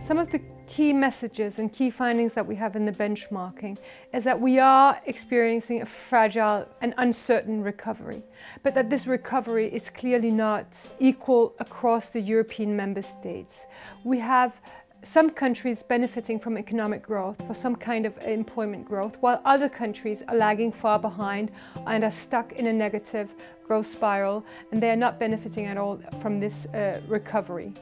Some of the key messages and key findings that we have in the benchmarking is that we are experiencing a fragile and uncertain recovery, but that this recovery is clearly not equal across the European member states. We have some countries benefiting from economic growth, for some kind of employment growth, while other countries are lagging far behind and are stuck in a negative growth spiral, and they are not benefiting at all from this recovery.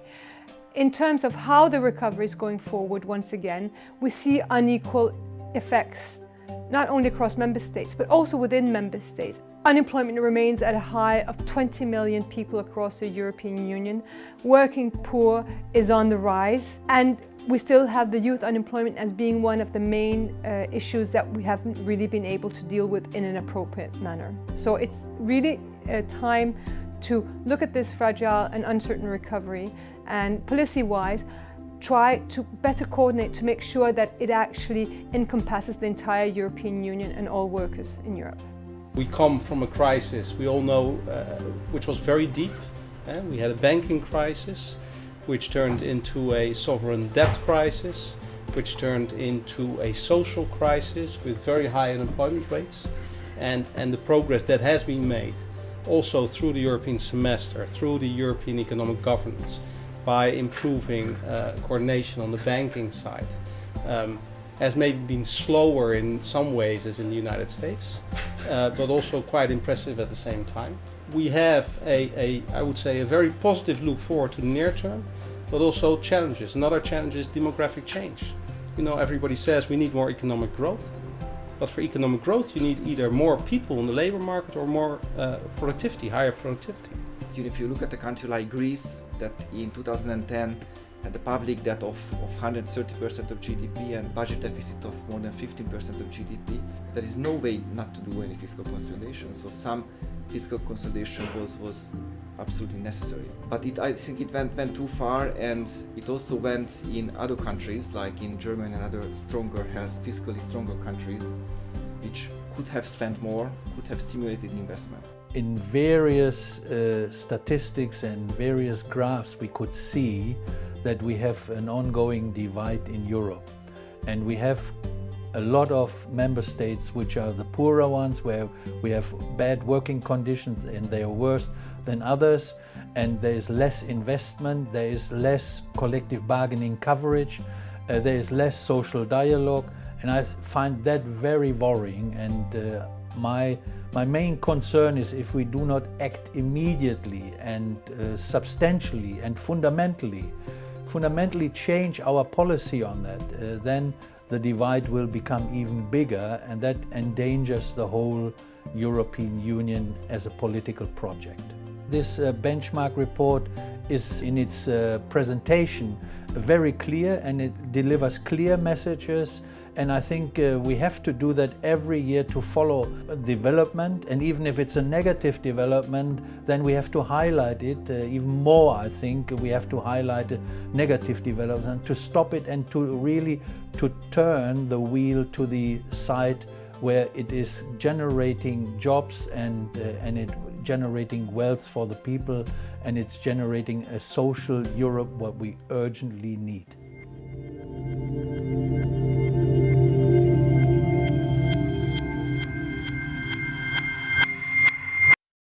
In terms of how the recovery is going forward, once again, we see unequal effects, not only across member states, but also within member states. Unemployment remains at a high of 20 million people across the European Union. Working poor is on the rise, and we still have the youth unemployment as being one of the main issues that we haven't really been able to deal with in an appropriate manner. So it's really a time to look at this fragile and uncertain recovery and policy-wise try to better coordinate to make sure that it actually encompasses the entire European Union and all workers in Europe. We come from a crisis, we all know, which was very deep. We had a banking crisis, which turned into a sovereign debt crisis, which turned into a social crisis with very high unemployment rates, and the progress that has been made also through the European semester, through the European economic governance, by improving coordination on the banking side, has maybe been slower in some ways as in the United States, but also quite impressive at the same time. We have I would say, a very positive look forward to the near term, but also challenges. Another challenge is demographic change. You know, everybody says we need more economic growth, but for economic growth you need either more people in the labor market or more productivity, higher productivity. If you look at a country like Greece, that in 2010 had a public debt of 130% of GDP and budget deficit of more than 15% of GDP, there is no way not to do any fiscal consolidation. So some fiscal consolidation was absolutely necessary. But I think it went too far, and it also went in other countries, like in Germany and other fiscally stronger countries, which could have spent more, could have stimulated investment. In various statistics and various graphs, we could see that we have an ongoing divide in Europe. And we have a lot of member states which are the poorer ones, where we have bad working conditions and they are worse than others, and there is less investment, there is less collective bargaining coverage, there is less social dialogue, and I find that very worrying. And my main concern is, if we do not act immediately and substantially and fundamentally change our policy on that, then the divide will become even bigger, and that endangers the whole European Union as a political project. This benchmark report is, in its presentation, very clear, and it delivers clear messages. And I think we have to do that every year to follow development, and even if it's a negative development, then we have to highlight it even more. I think we have to highlight the negative development to stop it and to really turn the wheel to the side where it is generating jobs and it generating wealth for the people, and it's generating a social Europe what we urgently need.